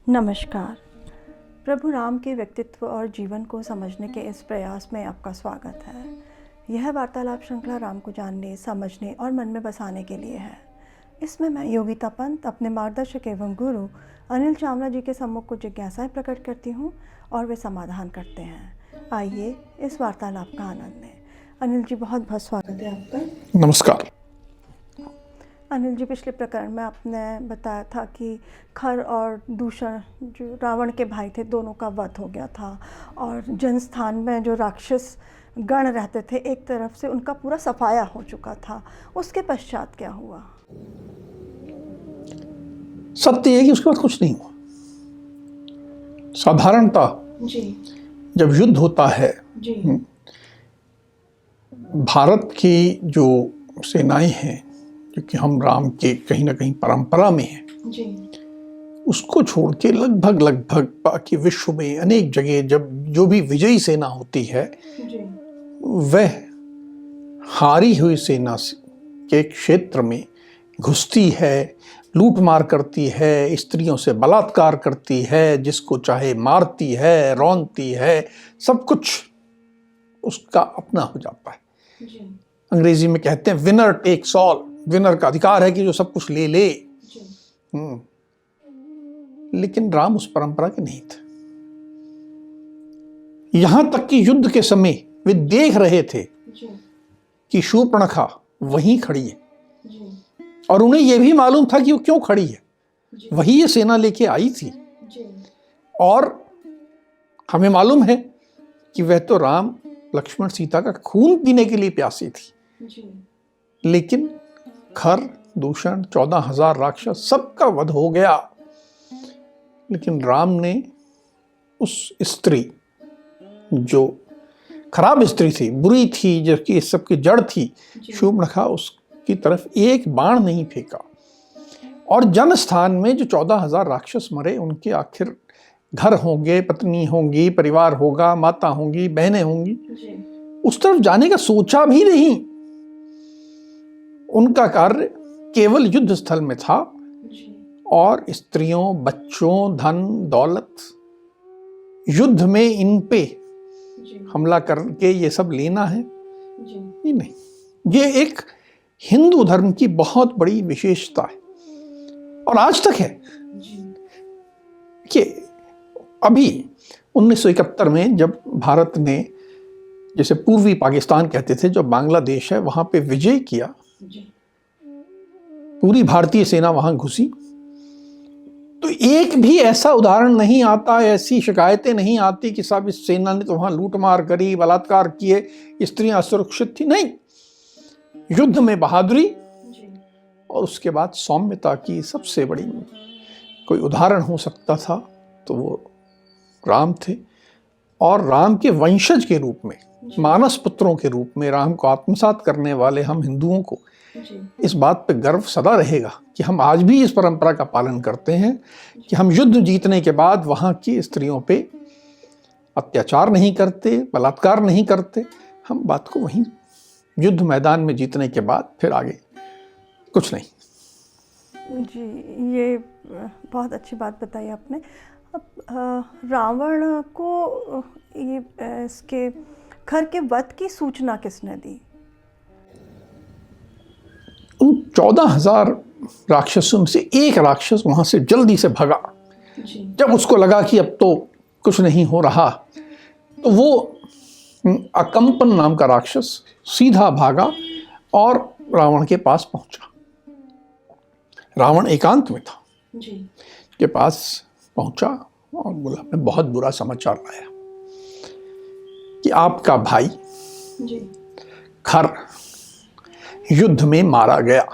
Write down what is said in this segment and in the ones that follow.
नमस्कार। प्रभु राम के व्यक्तित्व और जीवन को समझने के इस प्रयास में आपका स्वागत है। यह वार्तालाप श्रृंखला राम को जानने, समझने और मन में बसाने के लिए है। इसमें मैं योगिता पंत अपने मार्गदर्शक एवं गुरु अनिल चावला जी के सम्मुख कुछ जिज्ञासाएं प्रकट करती हूँ और वे समाधान करते हैं। आइए इस वार्तालाप का आनंद लें। अनिल जी, बहुत बहुत स्वागत है आपका। नमस्कार। अनिल जी, पिछले प्रकरण में आपने बताया था कि खर और दूषण जो रावण के भाई थे, दोनों का वध हो गया था और जनस्थान में जो राक्षस गण रहते थे, एक तरफ से उनका पूरा सफाया हो चुका था। उसके पश्चात क्या हुआ? सत्य है कि उसके बाद कुछ नहीं हुआ। साधारणता जी जब युद्ध होता है, जी भारत की जो सेनाएं हैं, क्योंकि हम राम के कहीं ना कहीं परंपरा में हैं, जी उसको छोड़ के लगभग बाकी विश्व में अनेक जगह जब जो भी विजयी सेना होती है, जी वह हारी हुई सेना के क्षेत्र में घुसती है, लूटमार करती है, स्त्रियों से बलात्कार करती है, जिसको चाहे मारती है, रौंदती है, सब कुछ उसका अपना हो जाता है। जी अंग्रेजी में कहते हैं विनर टेक्स ऑल। विनर का अधिकार है कि जो सब कुछ ले ले। लेकिन राम उस परंपरा के नहीं थे। यहां तक कि युद्ध के समय वे देख रहे थे कि शूर्पणखा वहीं खड़ी है और उन्हें यह भी मालूम था कि वो क्यों खड़ी है। वही ये सेना लेके आई थी और हमें मालूम है कि वह तो राम लक्ष्मण सीता का खून पीने के लिए प्यासी थी। लेकिन खर, दूषण, 14,000 राक्षस, सबका वध हो गया। लेकिन राम ने उस स्त्री जो खराब स्त्री थी, बुरी थी, जबकि इस सबकी जड़ थी, शूर्पणखा, उसकी तरफ एक बाण नहीं फेंका। और जनस्थान में जो 14,000 राक्षस मरे, उनके आखिर घर होंगे, पत्नी होंगी, परिवार होगा, माता होंगी, बहनें होंगी, उस तरफ जाने का सोचा भी नहीं। उनका कार्य केवल युद्ध स्थल में था और स्त्रियों, बच्चों, धन दौलत, युद्ध में इन पे हमला करके ये सब लेना है, ये नहीं। ये एक हिंदू धर्म की बहुत बड़ी विशेषता है और आज तक है कि अभी 1971 में जब भारत ने, जैसे पूर्वी पाकिस्तान कहते थे, जो बांग्लादेश है, वहां पे विजय किया, पूरी भारतीय सेना वहां घुसी, तो एक भी ऐसा उदाहरण नहीं आता, ऐसी शिकायतें नहीं आती कि साहब इस सेना ने तो वहां लूटमार करी, बलात्कार किए, स्त्रियां असुरक्षित थी। नहीं, युद्ध में बहादुरी और उसके बाद सौम्यता की सबसे बड़ी कोई उदाहरण हो सकता था तो वो राम थे। और राम के वंशज के रूप में, मानस पुत्रों के रूप में राम को आत्मसात करने वाले हम हिंदुओं को इस बात पे गर्व सदा रहेगा कि हम आज भी इस परंपरा का पालन करते हैं कि हम युद्ध जीतने के बाद वहां की स्त्रियों पे अत्याचार नहीं करते, बलात्कार नहीं करते। हम बात को वहीं युद्ध मैदान में जीतने के बाद फिर आगे कुछ नहीं। जी, ये बहुत अच्छी बात बताई आपने। अब रावण को ये इसके खर के वध की सूचना किसने दी? उन 14,000 राक्षसों में से एक राक्षस वहां से जल्दी से भागा। जब उसको लगा कि अब तो कुछ नहीं हो रहा, तो वो अकंपन नाम का राक्षस सीधा भागा और रावण के पास पहुंचा। रावण एकांत में था, के पास पहुंचा और बोला, मैं बहुत बुरा समाचार लाया कि आपका भाई खर युद्ध में मारा गया।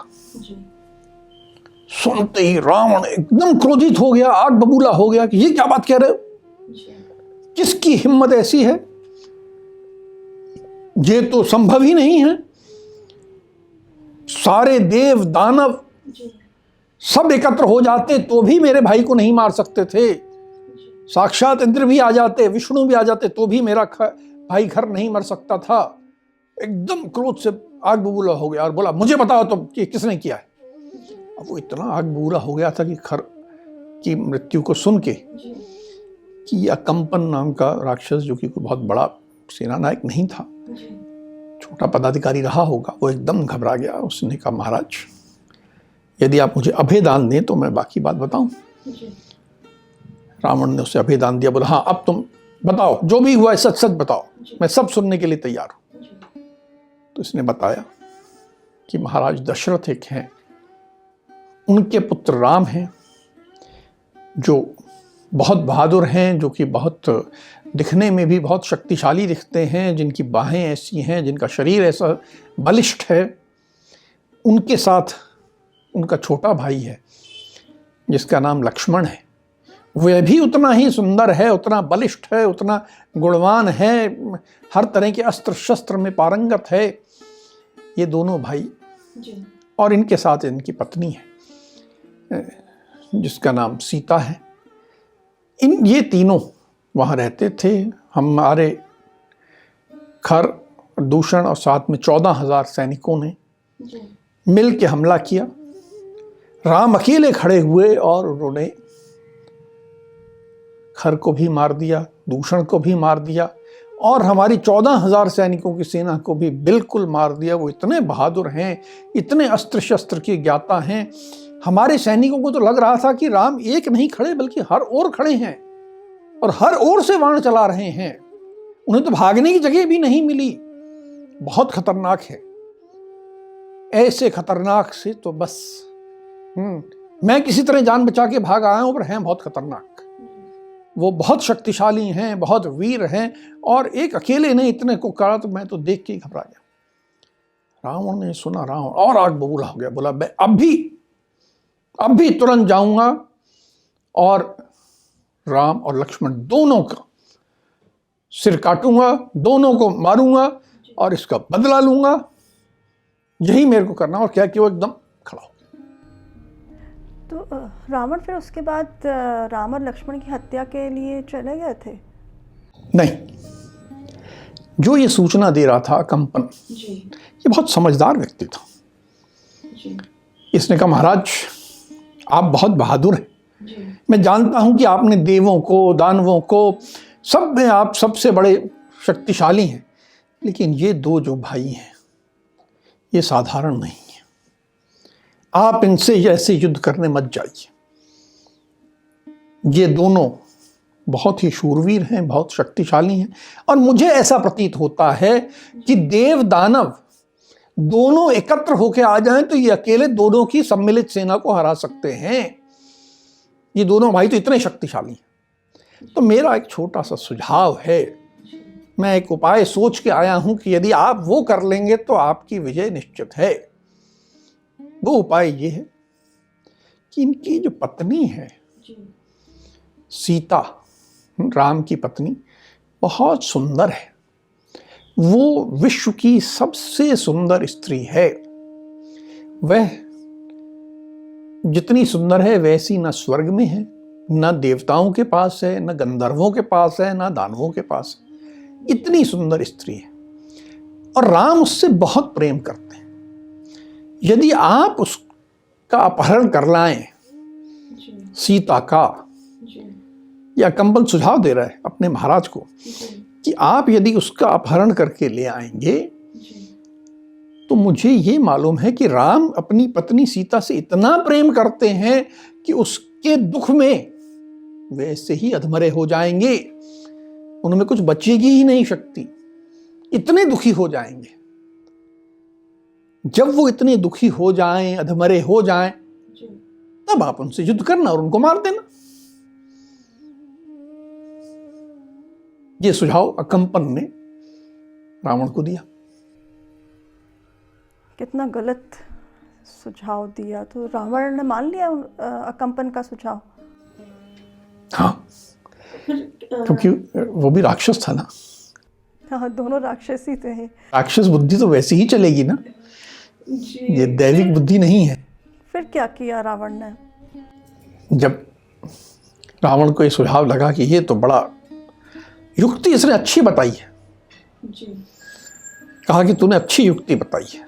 सुनते ही रावण एकदम क्रोधित हो गया, आग बबूला हो गया कि ये क्या बात कह रहे हो, किसकी हिम्मत ऐसी है, ये तो संभव ही नहीं है। सारे देव दानव सब एकत्र हो जाते तो भी मेरे भाई को नहीं मार सकते थे। साक्षात इंद्र भी आ जाते, विष्णु भी आ जाते तो भी मेरा भाई खर नहीं मर सकता था। एकदम क्रोध से आग बबूला हो गया और बोला मुझे बताओ तो कि किसने किया है। अब वो इतना आग बबूला हो गया था कि खर की मृत्यु को सुन के कि अकंपन नाम का राक्षस, जो कि कोई बहुत बड़ा सेनानायक नहीं था, छोटा पदाधिकारी रहा होगा, वो एकदम घबरा गया। उसने कहा महाराज यदि आप मुझे अभेदान दें तो मैं बाकी बात बताऊं। रावण ने उसे अभेदान दिया, बोला हाँ अब तुम बताओ जो भी हुआ है सच सच बताओ, मैं सब सुनने के लिए तैयार हूं। तो इसने बताया कि महाराज दशरथ एक हैं, उनके पुत्र राम हैं जो बहुत बहादुर हैं, जो कि बहुत दिखने में भी बहुत शक्तिशाली दिखते हैं, जिनकी बाहें ऐसी हैं, जिनका शरीर ऐसा बलिष्ठ है। उनके साथ उनका छोटा भाई है जिसका नाम लक्ष्मण है, वह भी उतना ही सुंदर है, उतना बलिष्ठ है, उतना गुणवान है, हर तरह के अस्त्र शस्त्र में पारंगत है। ये दोनों भाई और इनके साथ इनकी पत्नी है जिसका नाम सीता है। ये तीनों वहाँ रहते थे। हमारे खर, दूषण और साथ में 14,000 सैनिकों ने मिल के हमला किया। राम अकेले खड़े हुए और उन्होंने खर को भी मार दिया, दूषण को भी मार दिया और हमारी 14,000 सैनिकों की सेना को भी बिल्कुल मार दिया। वो इतने बहादुर हैं, इतने अस्त्र शस्त्र के ज्ञाता हैं। हमारे सैनिकों को तो लग रहा था कि राम एक नहीं खड़े बल्कि हर ओर खड़े हैं और हर ओर से बाण चला रहे हैं। उन्हें तो भागने की जगह भी नहीं मिली। बहुत खतरनाक है। ऐसे खतरनाक से तो बस मैं किसी तरह जान बचा के भाग आया हूं, पर हैं बहुत खतरनाक। वो बहुत शक्तिशाली हैं, बहुत वीर हैं और एक अकेले ने इतने को करा तो मैं तो देख के ही घबरा गया। रावण ने सुना, रावण और आग बबूला हो गया, बोला मैं अब भी तुरंत जाऊंगा और राम और लक्ष्मण दोनों का सिर काटूंगा, दोनों को मारूंगा और इसका बदला लूंगा। यही मेरे को करना। और क्या कि वो एकदम खड़ा हो गया। तो रावण फिर उसके बाद राम और लक्ष्मण की हत्या के लिए चले गए थे? नहीं, जो ये सूचना दे रहा था कंपन, ये बहुत समझदार व्यक्ति था। इसने कहा महाराज आप बहुत बहादुर हैं, मैं जानता हूं कि आपने देवों को, दानवों को, सब में आप सबसे बड़े शक्तिशाली हैं, लेकिन ये दो जो भाई हैं ये साधारण नहीं है। आप इनसे ऐसे युद्ध करने मत जाइए। ये दोनों बहुत ही शूरवीर हैं, बहुत शक्तिशाली हैं और मुझे ऐसा प्रतीत होता है कि देव दानव दोनों एकत्र होकर आ जाएं तो ये अकेले दोनों की सम्मिलित सेना को हरा सकते हैं। ये दोनों भाई तो इतने शक्तिशाली हैं। तो मेरा एक छोटा सा सुझाव है, मैं एक उपाय सोच के आया हूं कि यदि आप वो कर लेंगे तो आपकी विजय निश्चित है। वो उपाय ये है कि इनकी जो पत्नी है सीता, राम की पत्नी, बहुत सुंदर है। वो विश्व की सबसे सुंदर स्त्री है। वह जितनी सुंदर है वैसी न स्वर्ग में है, न देवताओं के पास है, न गंधर्वों के पास है, न दानवों के पास है। इतनी सुंदर स्त्री है और राम उससे बहुत प्रेम करते हैं। यदि आप उसका अपहरण कर लाएं सीता का, या कंपन सुझाव दे रहा है अपने महाराज को कि आप यदि उसका अपहरण करके ले आएंगे तो मुझे ये मालूम है कि राम अपनी पत्नी सीता से इतना प्रेम करते हैं कि उसके दुख में वैसे ही अधमरे हो जाएंगे, उनमें कुछ बचेगी ही नहीं शक्ति, इतने दुखी हो जाएंगे। जब वो इतने दुखी हो जाएं, अधमरे हो जाएं, तब आप उनसे युद्ध करना और उनको मार देना। ये सुझाव अकंपन ने रावण को दिया। कितना गलत सुझाव दिया। तो रावण ने मान लिया अकंपन का सुझाव? हाँ, क्योंकि वो भी राक्षस था ना। हाँ, दोनों राक्षस ही थे। राक्षस बुद्धि तो वैसे ही चलेगी ना, ये दैविक बुद्धि नहीं है। फिर क्या किया रावण ने? जब रावण को ये सुझाव लगा कि ये तो बड़ा युक्ति इसने अच्छी बताई है, कहा कि तूने अच्छी युक्ति बताई है,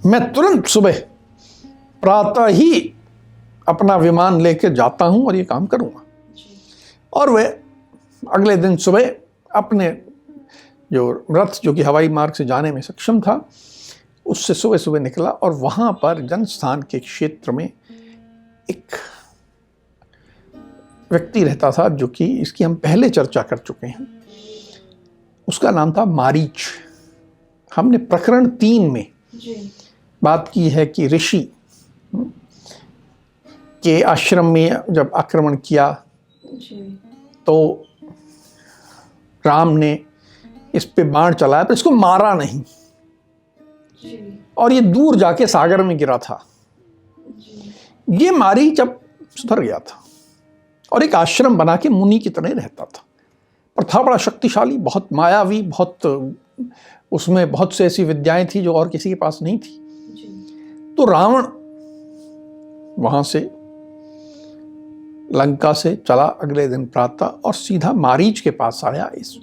मैं तुरंत सुबह प्रातः ही अपना विमान लेकर जाता हूं और ये काम करूंगा। और वह अगले दिन सुबह अपने जो रथ जो कि हवाई मार्ग से जाने में सक्षम था उससे सुबह सुबह निकला और वहां पर जनस्थान के क्षेत्र में एक व्यक्ति रहता था जो कि इसकी हम पहले चर्चा कर चुके हैं। उसका नाम था मारीच। हमने प्रकरण 3 में बात की है कि ऋषि के आश्रम में जब आक्रमण किया तो राम ने इस पे बाण चलाया पर इसको मारा नहीं और ये दूर जाके सागर में गिरा था। ये मारीच अब सुधर गया था और एक आश्रम बना के मुनि की तरह रहता था, पर था बड़ा शक्तिशाली, बहुत मायावी, बहुत उसमें बहुत से ऐसी विद्याएं थी जो और किसी के पास नहीं थी। तो रावण वहां से लंका से चला अगले दिन प्रातः और सीधा मारीच के पास आया। इस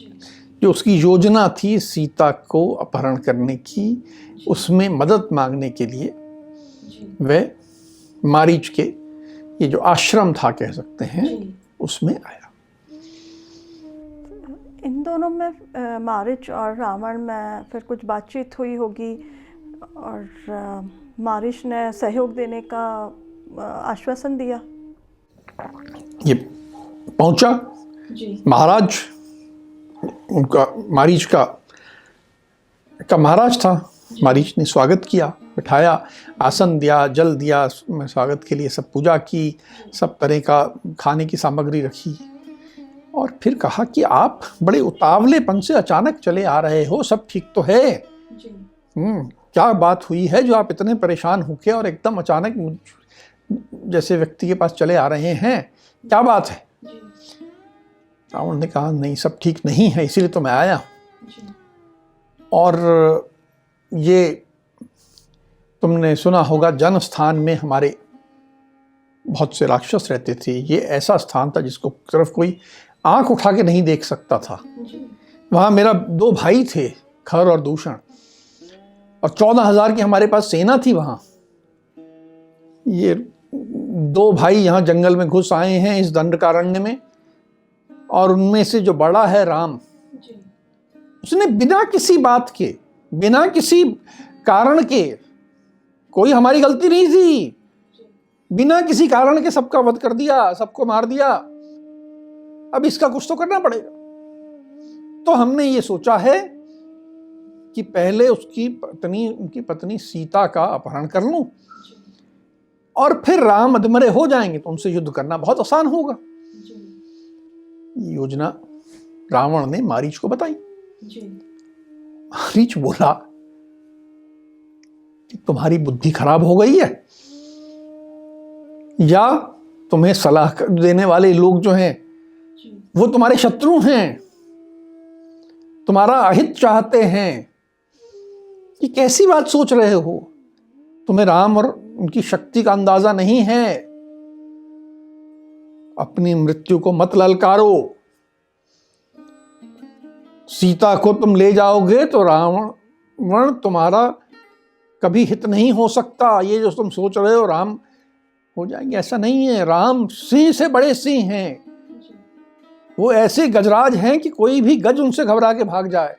जो उसकी योजना थी सीता को अपहरण करने की, उसमें मदद मांगने के लिए वह मारीच के ये जो आश्रम था कह सकते हैं उसमें आया। इन दोनों में मारीच और रावण में फिर कुछ बातचीत हुई होगी और मारीच ने सहयोग देने का आश्वासन दिया। ये पहुंचा महाराज, उनका मारीच का महाराज था। मारीच ने स्वागत किया, बिठाया, आसन दिया, जल दिया, स्वागत के लिए सब पूजा की, सब तरह का खाने की सामग्री रखी और फिर कहा कि आप बड़े उतावलेपन से अचानक चले आ रहे हो, सब ठीक तो है? क्या बात हुई है जो आप इतने परेशान होके और एकदम अचानक जैसे व्यक्ति के पास चले आ रहे हैं, क्या बात है? रावण ने कहा नहीं, सब ठीक नहीं है, इसीलिए तो मैं आया। और ये तुमने सुना होगा जनस्थान में हमारे बहुत से राक्षस रहते थे। ये ऐसा स्थान था जिसको तरफ कोई आंख उठा के नहीं देख सकता था। वहां मेरा 2 भाई थे, खर और दूषण, और 14,000 की हमारे पास सेना थी। वहां ये 2 भाई यहाँ जंगल में घुस आए हैं इस दंडकारण्य में, और उनमें से जो बड़ा है राम, उसने बिना किसी बात के, बिना किसी कारण के, कोई हमारी गलती नहीं थी, बिना किसी कारण के सबका वध कर दिया, सबको मार दिया। अब इसका कुछ तो करना पड़ेगा। तो हमने ये सोचा है कि पहले उनकी पत्नी सीता का अपहरण कर लूं और फिर राम अधमरे हो जाएंगे तो उनसे युद्ध करना बहुत आसान होगा। ये योजना रावण ने मारीच को बताई। मारीच बोला कि तुम्हारी बुद्धि खराब हो गई है, या तुम्हें सलाह देने वाले लोग जो हैं वो तुम्हारे शत्रु हैं, तुम्हारा अहित चाहते हैं। ये कैसी बात सोच रहे हो? तुम्हें राम और उनकी शक्ति का अंदाजा नहीं है। अपनी मृत्यु को मत ललकारो। सीता को तुम ले जाओगे तो रावण तुम्हारा कभी हित नहीं हो सकता। ये जो तुम सोच रहे हो राम हो जाएंगे, ऐसा नहीं है। राम सिंह से बड़े सिंह हैं। वो ऐसे गजराज हैं कि कोई भी गज उनसे घबरा के भाग जाए।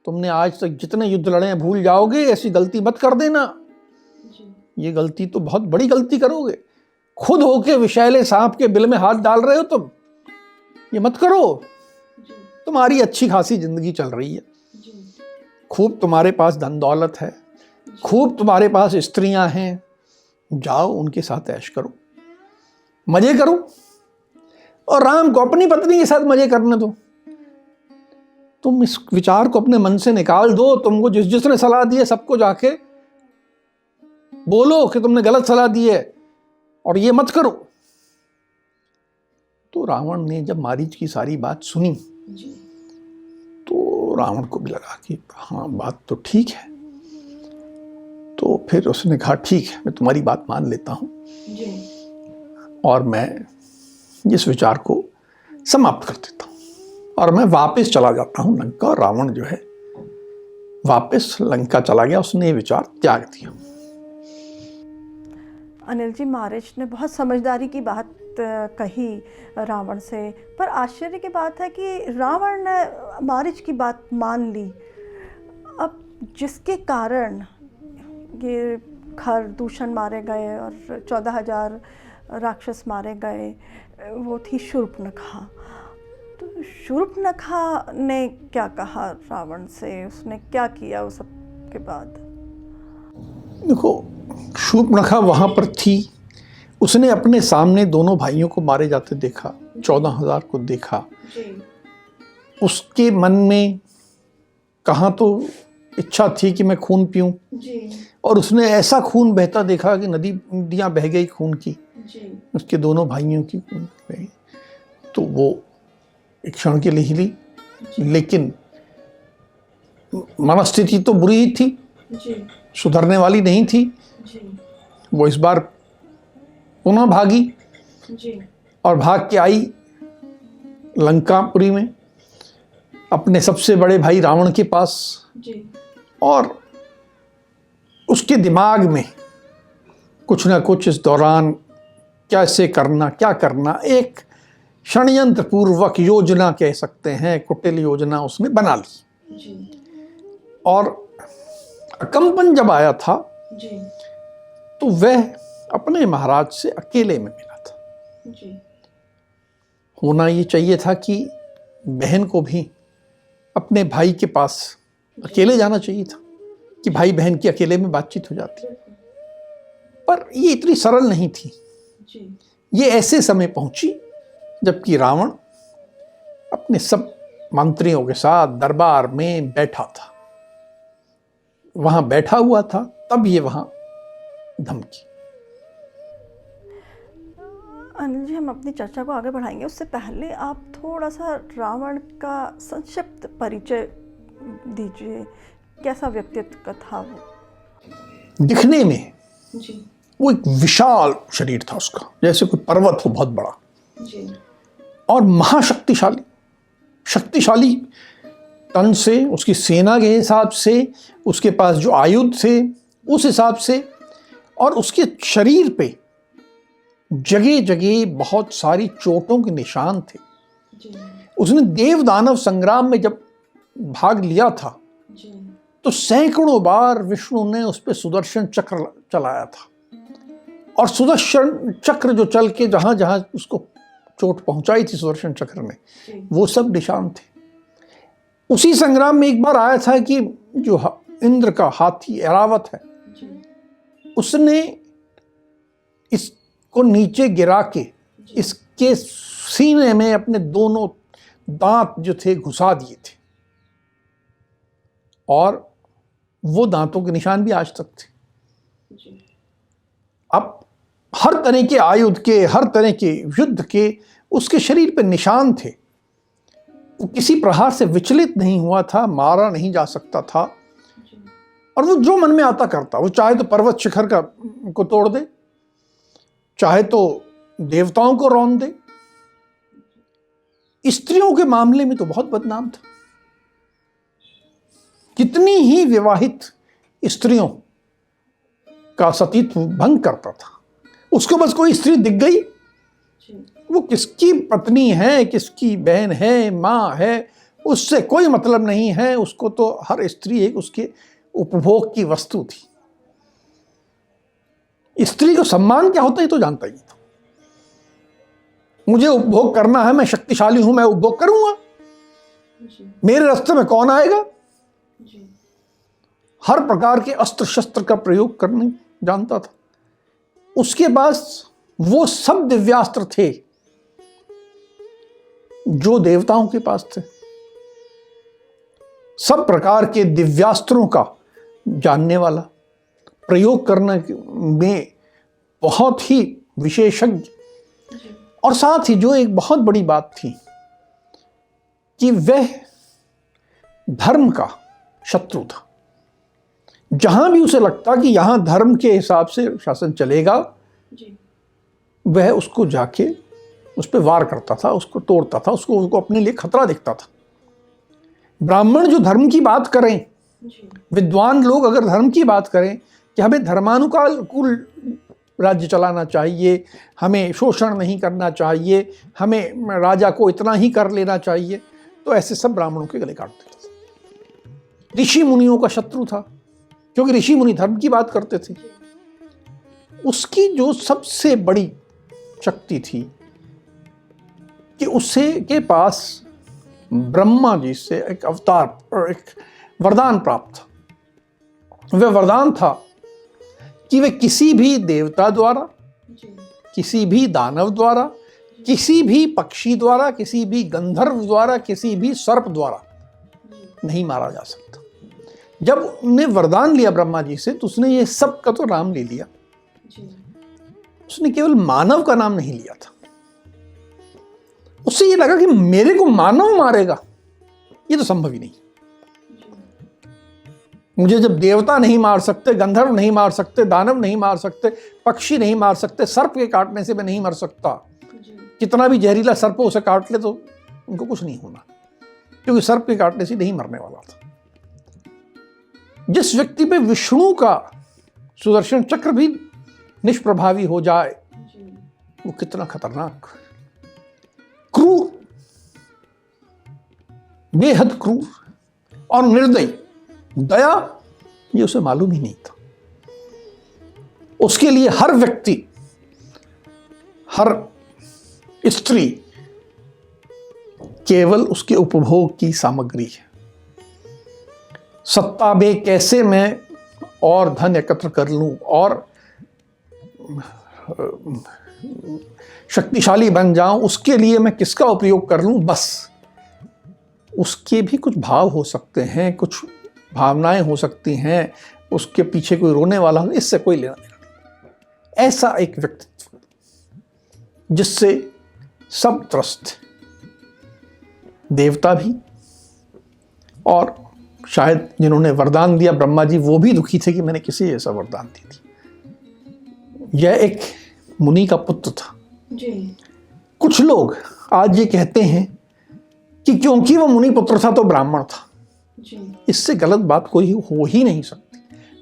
तुमने आज तक जितने युद्ध लड़े हैं भूल जाओगे, ऐसी गलती मत कर देना। ये गलती तो बहुत बड़ी गलती करोगे। खुद होके विषैले सांप के बिल में हाथ डाल रहे हो तुम, ये मत करो। तुम्हारी अच्छी खासी जिंदगी चल रही है, खूब तुम्हारे पास धन दौलत है, खूब तुम्हारे पास स्त्रियां हैं, जाओ उनके साथ ऐश करो, मजे करो, और राम को अपनी पत्नी के साथ मजे करने दो। तुम इस विचार को अपने मन से निकाल दो। तुमको जिसने सलाह दी है सबको जाके बोलो कि तुमने गलत सलाह दी है और ये मत करो। तो रावण ने जब मारीच की सारी बात सुनी तो रावण को भी लगा कि हाँ बात तो ठीक है। तो फिर उसने कहा ठीक है, मैं तुम्हारी बात मान लेता हूं और मैं इस विचार को समाप्त कर देता हूं और मैं वापस चला जाता हूं लंका। रावण जो है वापस लंका चला गया, उसने ये विचार त्याग दिया। अनिल जी, मारीच ने बहुत समझदारी की बात कही रावण से, पर आश्चर्य की बात है कि रावण ने मारीच की बात मान ली। अब जिसके कारण ये खर दूषण मारे गए और 14,000 राक्षस मारे गए, वो थी शूर्पणखा। तो शूर्पणखा ने क्या कहा रावण से, उसने क्या किया उस सब के बाद? देखो, शूर्पणखा वहां पर थी, उसने अपने सामने दोनों भाइयों को मारे जाते देखा, 14,000 को देखा। उसके मन में कहाँ तो इच्छा थी कि मैं खून पीऊं, और उसने ऐसा खून बहता देखा कि नदियां बह गई खून की, उसके दोनों भाइयों की खून बह, तो वो एक क्षण के लिए हिली, लेकिन मनस्थिति तो बुरी ही थी, सुधरने वाली नहीं थी। वो इस बार पुनः भागी और भाग के आई लंकापुरी में अपने सबसे बड़े भाई रावण के पास। और उसके दिमाग में कुछ ना कुछ इस दौरान कैसे करना, क्या करना, एक षड्यंत्र पूर्वक योजना कह सकते हैं, कुटिल योजना उसने बना ली। और अकंपन जब आया था तो वह अपने महाराज से अकेले में मिला था। होना ये चाहिए था कि बहन को भी अपने भाई के पास अकेले जाना चाहिए था, कि भाई बहन की अकेले में बातचीत हो जाती, पर ये इतनी सरल नहीं थी। ये ऐसे समय पहुंची जबकि रावण अपने सब मंत्रियों के साथ दरबार में बैठा था, वहां बैठा हुआ था, तब ये वहां धमकी। अनिल जी, हम अपनी चर्चा को आगे बढ़ाएंगे, उससे पहले आप थोड़ा सा रावण का संक्षिप्त परिचय दीजिए। कैसा व्यक्तित्व था वो? दिखने में वो एक विशाल शरीर था उसका, जैसे कोई पर्वत हो बहुत बड़ा, और महाशक्तिशाली, शक्तिशाली तन से, उसकी सेना के हिसाब से, उसके पास जो आयुध थे उस हिसाब से, और उसके शरीर पे जगह जगह बहुत सारी चोटों के निशान थे। उसने देव दानव संग्राम में जब भाग लिया था तो सैकड़ों बार विष्णु ने उस पर सुदर्शन चक्र चलाया था, और सुदर्शन चक्र जो चल के जहां जहां उसको चोट पहुंचाई थी सुदर्शन चक्र ने, वो सब निशान थे। उसी संग्राम में एक बार आया था कि जो इंद्र का हाथी ऐरावत है, उसने इसको नीचे गिरा के इसके सीने में अपने दोनों दांत जो थे घुसा दिए थे, और वो दांतों के निशान भी आज तक थे। अब हर तरह के आयुध के, हर तरह के युद्ध के उसके शरीर पर निशान थे। वो किसी प्रहार से विचलित नहीं हुआ था, मारा नहीं जा सकता था, और वो जो मन में आता करता। वो चाहे तो पर्वत शिखर को तोड़ दे, चाहे तो देवताओं को रौंद दे। स्त्रियों के मामले में तो बहुत बदनाम था। कितनी ही विवाहित स्त्रियों का सतीत्व भंग करता था। उसको बस कोई स्त्री दिख गई, वो किसकी पत्नी है, किसकी बहन है, माँ है, उससे कोई मतलब नहीं है। उसको तो हर स्त्री एक उसके उपभोग की वस्तु थी। स्त्री को सम्मान क्या होता है तो जानता ही था। मुझे उपभोग करना है, मैं शक्तिशाली हूं, मैं उपभोग करूंगा, मेरे रास्ते में कौन आएगा। हर प्रकार के अस्त्र शस्त्र का प्रयोग करने जानता था। उसके पास वो सब दिव्यास्त्र थे जो देवताओं के पास थे। सब प्रकार के दिव्यास्त्रों का जानने वाला, प्रयोग करने में बहुत ही विशेषज्ञ, और साथ ही जो एक बहुत बड़ी बात थी कि वह धर्म का शत्रु था। जहां भी उसे लगता कि यहां धर्म के हिसाब से शासन चलेगा, वह उसको जाके उस पर वार करता था, उसको तोड़ता था, उसको अपने लिए खतरा दिखता था। ब्राह्मण जो धर्म की बात करें विद्वान लोग अगर धर्म की बात करें कि हमें धर्मानुकूल राज्य चलाना चाहिए, हमें शोषण नहीं करना चाहिए, हमें राजा को इतना ही कर लेना चाहिए, तो ऐसे सब ब्राह्मणों के गले काट देते थे। ऋषि मुनियों का शत्रु था, क्योंकि ऋषि मुनि धर्म की बात करते थे। उसकी जो सबसे बड़ी शक्ति थी कि उससे के पास ब्रह्मा जी से एक अवतार और एक वरदान प्राप्त था। वह वरदान था कि वे किसी भी देवता द्वारा, किसी भी दानव द्वारा, किसी भी पक्षी द्वारा, किसी भी गंधर्व द्वारा, किसी भी सर्प द्वारा नहीं मारा जा सकता। जब उन्हें वरदान लिया ब्रह्मा जी से, तो उसने ये सब का तो नाम ले लिया, उसने केवल मानव का नाम नहीं लिया था। उससे ये लगा कि मेरे को मानव मारेगा, ये तो संभव ही नहीं। मुझे जब देवता नहीं मार सकते, गंधर्व नहीं मार सकते, दानव नहीं मार सकते, पक्षी नहीं मार सकते, सर्प के काटने से मैं नहीं मर सकता। कितना भी जहरीला सर्प उसे काट ले तो उनको कुछ नहीं होना, क्योंकि सर्प के काटने से नहीं मरने वाला था। जिस व्यक्ति पे विष्णु का सुदर्शन चक्र भी निष्प्रभावी हो जाए, वो कितना खतरनाक, क्रूर, बेहद क्रूर और निर्दयी, दया, ये उसे मालूम ही नहीं था। उसके लिए हर व्यक्ति, हर स्त्री केवल उसके उपभोग की सामग्री है। सत्ता में कैसे मैं और धन एकत्र कर लूं और शक्तिशाली बन जाऊं, उसके लिए मैं किसका उपयोग कर लूं, बस। उसके भी कुछ भाव हो सकते हैं, कुछ भावनाएं हो सकती हैं, उसके पीछे कोई रोने वाला हो, इससे कोई लेना देना नहीं। ऐसा एक व्यक्तित्व जिससे सब त्रस्त थे, देवता भी, और शायद जिन्होंने वरदान दिया ब्रह्मा जी, वो भी दुखी थे कि मैंने किसी ऐसा वरदान दी थी। यह एक मुनि का पुत्र था जी। कुछ लोग आज ये कहते हैं कि क्योंकि वो मुनि पुत्र था तो ब्राह्मण था जी। इससे गलत बात कोई हो ही नहीं सकती।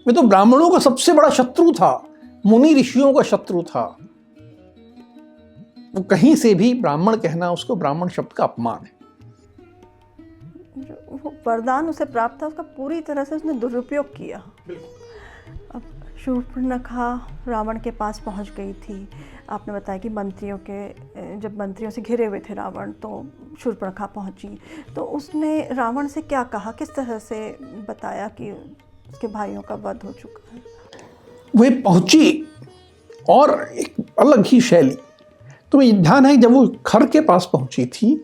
वे तो ब्राह्मणों का सबसे बड़ा शत्रु था, मुनि ऋषियों का शत्रु था। वो कहीं से भी ब्राह्मण कहना, उसको ब्राह्मण शब्द का अपमान है। वो वरदान उसे प्राप्त था, उसका पूरी तरह से उसने दुरुपयोग किया। अब शूर्पणखा रावण के पास पहुंच गई थी। आपने बताया कि जब मंत्रियों से घिरे हुए थे रावण, तो शूर्पणखा पहुंची, तो उसने रावण से क्या कहा, किस तरह से बताया कि उसके भाइयों का वध हो चुका है? वह पहुंची और एक अलग ही शैली, तुम्हें ध्यान है जब वो खर के पास पहुंची थी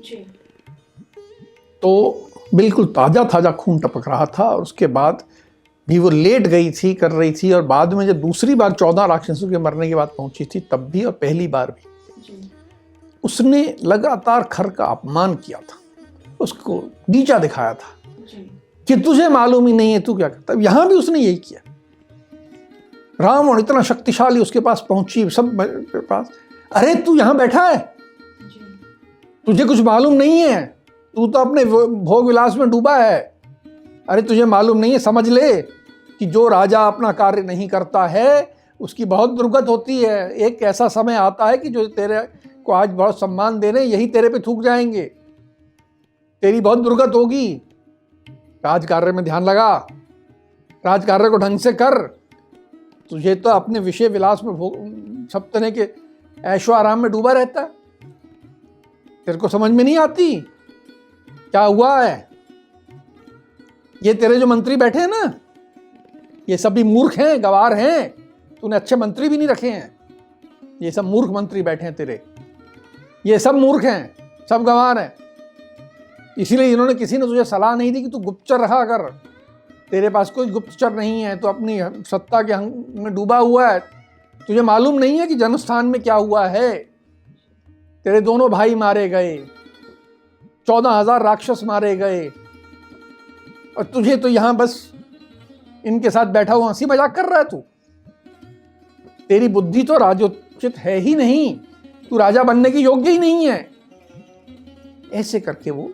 तो बिल्कुल ताजा ताजा खून टपक रहा था, और उसके बाद भी वो लेट गई थी, कर रही थी, और बाद में जब दूसरी बार 14 राक्षसों के मरने के बाद पहुंची थी तब भी, और पहली बार भी उसने लगातार खर का अपमान किया था, उसको नीचा दिखाया था कि तुझे मालूम ही नहीं है तू क्या करता। यहां भी उसने यही किया। रावण इतना शक्तिशाली, उसके पास पहुंची, सब के पास, अरे तू यहां बैठा है, तुझे कुछ मालूम नहीं है, तू तो अपने भोग विलास में डूबा है। अरे तुझे मालूम नहीं है, समझ ले कि जो राजा अपना कार्य नहीं करता है उसकी बहुत दुर्गत होती है। एक ऐसा समय आता है कि जो तेरे को आज बहुत सम्मान दे रहे हैं, यही तेरे पे थूक जाएंगे, तेरी बहुत दुर्गत होगी। राजकार्य में ध्यान लगा, राजकार्य को ढंग से कर। तुझे तो अपने विषय विलास में सब तरह के ऐशो आराम में डूबा रहता है, तेरे को समझ में नहीं आती क्या हुआ है। ये तेरे जो मंत्री बैठे हैं ना, ये सब भी मूर्ख हैं, गवार हैं, तूने अच्छे मंत्री भी नहीं रखे हैं, ये सब मूर्ख मंत्री बैठे हैं तेरे, ये सब मूर्ख हैं, सब गवार हैं। इसीलिए इन्होंने, किसी ने तुझे सलाह नहीं दी कि तू गुप्तचर रखा कर, तेरे पास कोई गुप्तचर नहीं है, तो अपनी सत्ता के हंग में डूबा हुआ है। तुझे मालूम नहीं है कि जनस्थान में क्या हुआ है, तेरे दोनों भाई मारे गए, 14,000 राक्षस मारे गए, और तुझे तो यहां बस इनके साथ बैठा हुआ हंसी मजाक कर रहा है। तू, तेरी बुद्धि तो राजोचित है ही नहीं, तू राजा बनने की योग्य ही नहीं है। ऐसे करके वो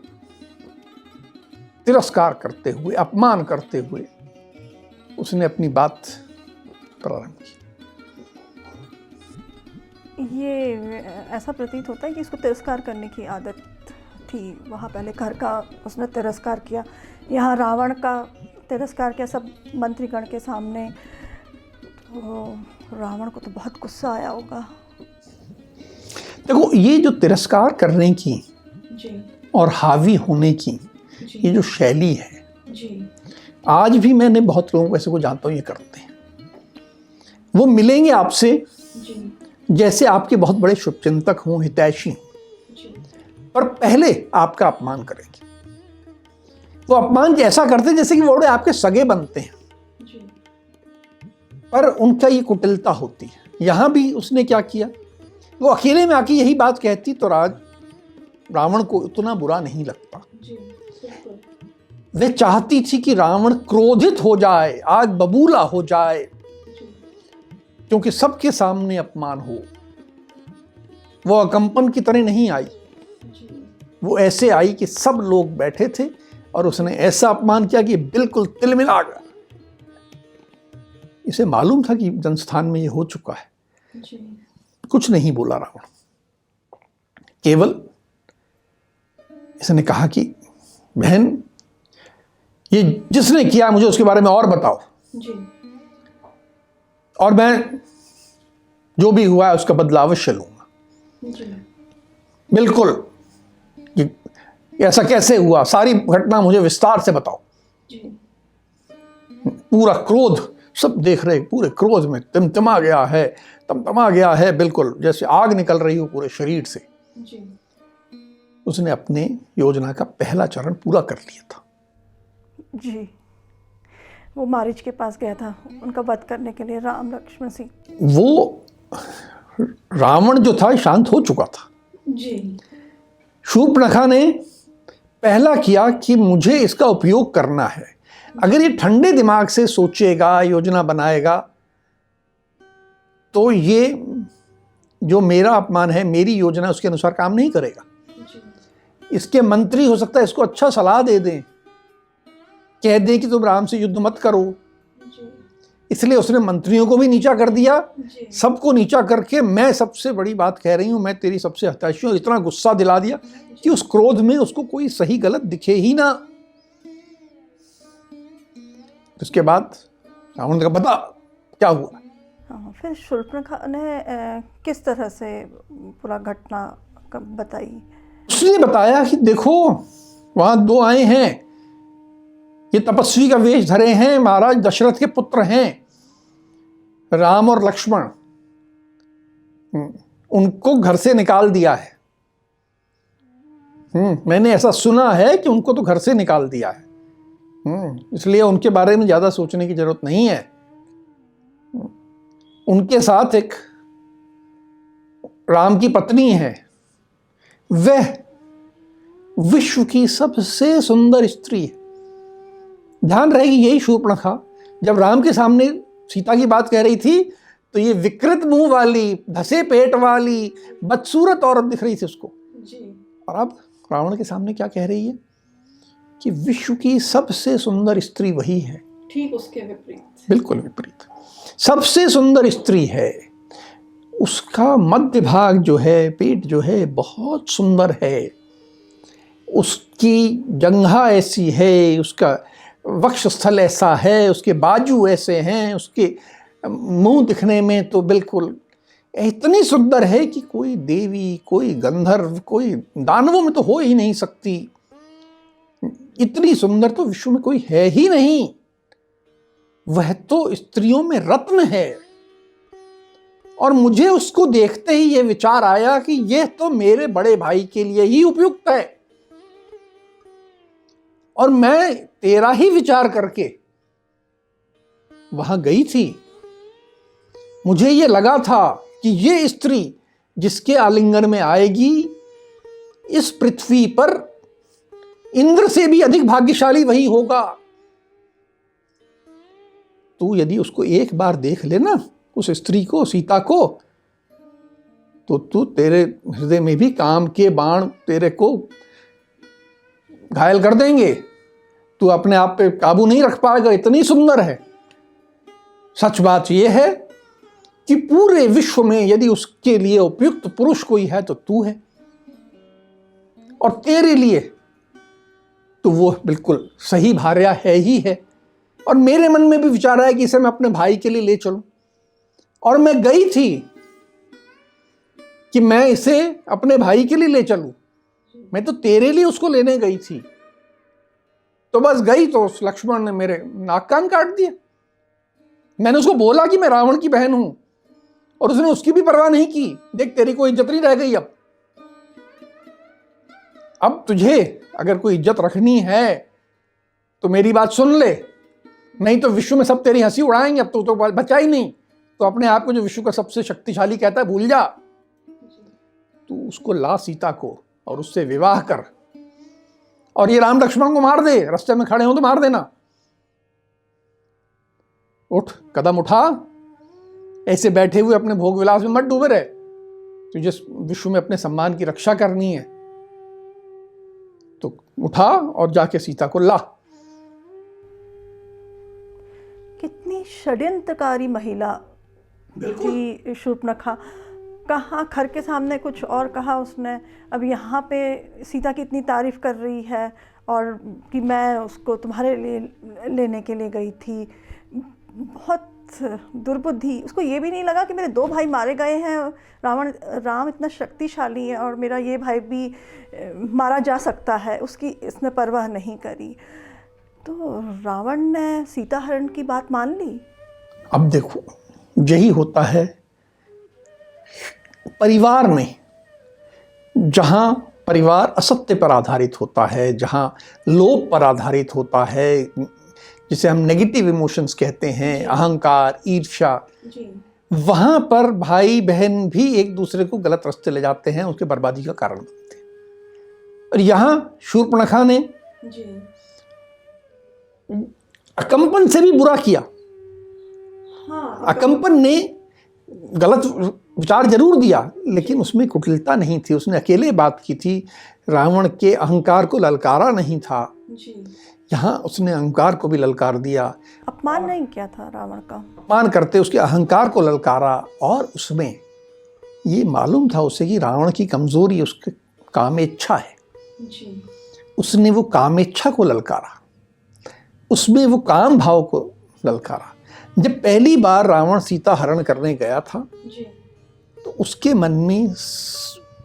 तिरस्कार करते हुए, अपमान करते हुए उसने अपनी बात प्रारंभ की। ये ऐसा प्रतीत होता है कि इसको तिरस्कार करने की आदत थी। वहाँ पहले घर का उसने तिरस्कार किया, यहाँ रावण का तिरस्कार किया सब मंत्रीगण के सामने। तो रावण को तो बहुत गुस्सा आया होगा। देखो, ये जो तिरस्कार करने की जी और हावी होने की जी ये जो शैली है, जी आज भी मैंने बहुत लोगों को ऐसे को जानता हूँ ये करते हैं। वो मिलेंगे आपसे जी जैसे आपके बहुत बड़े शुभचिंतक हों, हितैषी हों, जी पर पहले आपका अपमान करेंगे। वो अपमान ऐसा करते हैं जैसे कि वो बड़े आपके सगे बनते हैं, जी पर उनका ये कुटिलता होती है। यहां भी उसने क्या किया, वो अकेले में आके यही बात कहती तो रावण को इतना बुरा नहीं लगता। जी वे चाहती थी कि रावण क्रोधित हो जाए, आग बबूला हो जाए, क्योंकि सबके सामने अपमान हो। वो अकंपन की तरह नहीं आई, वो ऐसे आई कि सब लोग बैठे थे और उसने ऐसा अपमान किया कि बिल्कुल तिलमिला गया। इसे मालूम था कि जनस्थान में ये हो चुका है, कुछ नहीं बोला रावण। केवल इसने कहा कि बहन, ये जिसने किया मुझे उसके बारे में और बताओ, और मैं जो भी हुआ है उसका बदला अवश्य लूंगा। बिल्कुल, कि ऐसा कैसे हुआ, सारी घटना मुझे विस्तार से बताओ। पूरा क्रोध, सब देख रहे, पूरे क्रोध में तमतमा गया है, बिल्कुल जैसे आग निकल रही हो पूरे शरीर से। उसने अपने योजना का पहला चरण पूरा कर लिया था। जी, वो मारीच के पास गया था उनका वध करने के लिए, राम लक्ष्मण सी। वो रावण जो था शांत हो चुका था। जी शूर्पणखा ने पहला किया कि मुझे इसका उपयोग करना है। अगर ये ठंडे दिमाग से सोचेगा, योजना बनाएगा, तो ये जो मेरा अपमान है, मेरी योजना उसके अनुसार काम नहीं करेगा। इसके मंत्री हो सकता है इसको अच्छा सलाह दे दें, कह दें कि तुम राम से युद्ध मत करो। इसलिए उसने मंत्रियों को भी नीचा कर दिया, सबको नीचा करके मैं सबसे बड़ी बात कह रही हूं, मैं तेरी सबसे हितैषी हूं, इतना गुस्सा दिला दिया कि उस क्रोध में उसको कोई सही गलत दिखे ही ना। इसके बाद रावण का पता क्या हुआ। हाँ, फिर शूर्पणखा ने किस तरह से पूरा घटना बताई? उसने बताया कि देखो, वहां दो आए हैं, ये तपस्वी का वेश धरे हैं, महाराज दशरथ के पुत्र हैं, राम और लक्ष्मण। उनको घर से निकाल दिया है। मैंने ऐसा सुना है कि उनको तो घर से निकाल दिया है। इसलिए उनके बारे में ज्यादा सोचने की जरूरत नहीं है। उनके साथ एक राम की पत्नी है, वह विश्व की सबसे सुंदर स्त्री है। ध्यान रहेगी, यही शूर्पणखा जब राम के सामने सीता की बात कह रही थी तो ये विकृत मुंह वाली, धसे पेट वाली, बदसूरत औरत दिख रही थी उसको। और अब रावण के सामने क्या कह रही है कि विश्व की सबसे सुंदर स्त्री वही है। ठीक उसके विपरीत, बिल्कुल विपरीत। सबसे सुंदर स्त्री है, उसका मध्य भाग जो है, पेट जो है, बहुत सुंदर है, उसकी जंघा ऐसी है, उसका वक्षस्थल ऐसा है, उसके बाजू ऐसे हैं, उसके मुंह दिखने में तो बिल्कुल इतनी सुंदर है कि कोई देवी, कोई गंधर्व, कोई दानवों में तो हो ही नहीं सकती। इतनी सुंदर तो विश्व में कोई है ही नहीं। वह तो स्त्रियों में रत्न है। और मुझे उसको देखते ही यह विचार आया कि यह तो मेरे बड़े भाई के लिए ही उपयुक्त है, और मैं तेरा ही विचार करके वहां गई थी। मुझे यह लगा था कि यह स्त्री जिसके आलिंगन में आएगी, इस पृथ्वी पर इंद्र से भी अधिक भाग्यशाली वही होगा। तू यदि उसको एक बार देख लेना, उस स्त्री को, सीता को, तो तू, तेरे हृदय में भी काम के बाण तेरे को घायल कर देंगे। तू अपने आप पे काबू नहीं रख पाएगा, इतनी सुंदर है। सच बात यह है कि पूरे विश्व में यदि उसके लिए उपयुक्त पुरुष कोई है तो तू है, और तेरे लिए तो वो बिल्कुल सही भार्या है ही है। और मेरे मन में भी विचार आया कि इसे मैं अपने भाई के लिए ले चलूं, और मैं गई थी कि मैं इसे अपने भाई के लिए ले चलूं। मैं तो तेरे लिए उसको लेने गई थी, तो बस गई तो उस लक्ष्मण ने मेरे नाक कान काट दिए। मैंने उसको बोला कि मैं रावण की बहन हूं, और उसने उसकी भी परवाह नहीं की। देख, तेरी कोई इज्जत नहीं रह गई। अब तुझे अगर कोई इज्जत रखनी है तो मेरी बात सुन ले, नहीं तो विश्व में सब तेरी हंसी उड़ाएंगे। अब तो बचा ही नहीं। तो अपने आप को जो विश्व का सबसे शक्तिशाली कहता है भूल जा। तू उसको ला सीता को और उससे विवाह कर, और ये राम लक्ष्मण को मार दे। रास्ते में खड़े हो तो मार देना। उठ, कदम उठा। ऐसे बैठे हुए अपने भोग विलास में मत डूबे रहे। तुझे विश्व में अपने सम्मान की रक्षा करनी है, तो उठा और जाके सीता को ला। कितनी षड्यंत्रकारी महिला थी शूर्पणखा। कहाँ घर के सामने कुछ और कहा उसने, अब यहाँ पे सीता की इतनी तारीफ कर रही है, और कि मैं उसको तुम्हारे लिए लेने के लिए गई थी। बहुत दुर्बुद्धि। उसको ये भी नहीं लगा कि मेरे 2 भाई मारे गए हैं, राम इतना शक्तिशाली है और मेरा ये भाई भी मारा जा सकता है, उसकी इसने परवाह नहीं करी। तो रावण ने सीता हरण की बात मान ली। अब देखो, यही होता है परिवार में। जहां परिवार असत्य पर आधारित होता है, जहां लोभ पर आधारित होता है, जिसे हम नेगेटिव इमोशंस कहते हैं, अहंकार, ईर्ष्या, वहां पर भाई बहन भी एक दूसरे को गलत रास्ते ले जाते हैं, उसके बर्बादी का कारण बनते हैं। और यहां शूर्पणखा ने अकंपन से भी बुरा किया। हाँ, अकंपन ने गलत विचार जरूर दिया, लेकिन उसमें कुटिलता नहीं थी। उसने अकेले बात की थी, रावण के अहंकार को ललकारा नहीं था। यहाँ उसने अहंकार को भी ललकार दिया। अपमान नहीं किया था रावण का, अपमान करते उसके अहंकार को ललकारा। और उसमें ये मालूम था उसे कि रावण की कमजोरी उसके कामेच्छा है। उसने वो कामेच्छा को ललकारा, उसमें वो काम भाव को ललकारा। जब पहली बार रावण सीता हरण करने गया था तो उसके मन में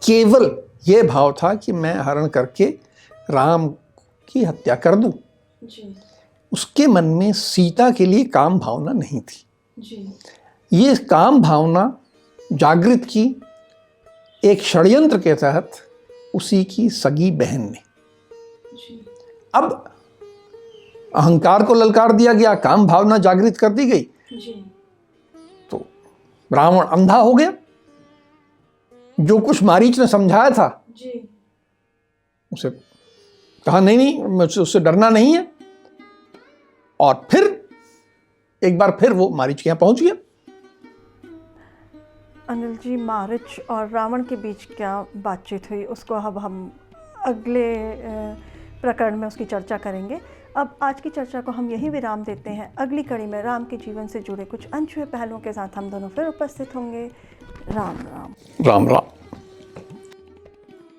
केवल ये भाव था कि मैं हरण करके राम की हत्या कर दूं। उसके मन में सीता के लिए काम भावना नहीं थी। ये काम भावना जागृत की एक षड्यंत्र के तहत उसी की सगी बहन ने। अब अहंकार को ललकार दिया गया, काम भावना जागृत कर दी गई, तो रावण अंधा हो गया। जो कुछ मारीच ने समझाया था उसे कहा नहीं, मुझसे उससे डरना नहीं है। और फिर एक बार फिर वो मारीच के यहाँ पहुंच गया। अनिल जी, मारीच और रावण के बीच क्या बातचीत हुई उसको अब हम अगले प्रकरण में उसकी चर्चा करेंगे। अब आज की चर्चा को हम यहीं विराम देते हैं। अगली कड़ी में राम के जीवन से जुड़े कुछ अनछुए पहलुओं के साथ हम दोनों फिर उपस्थित होंगे। राम राम। राम राम।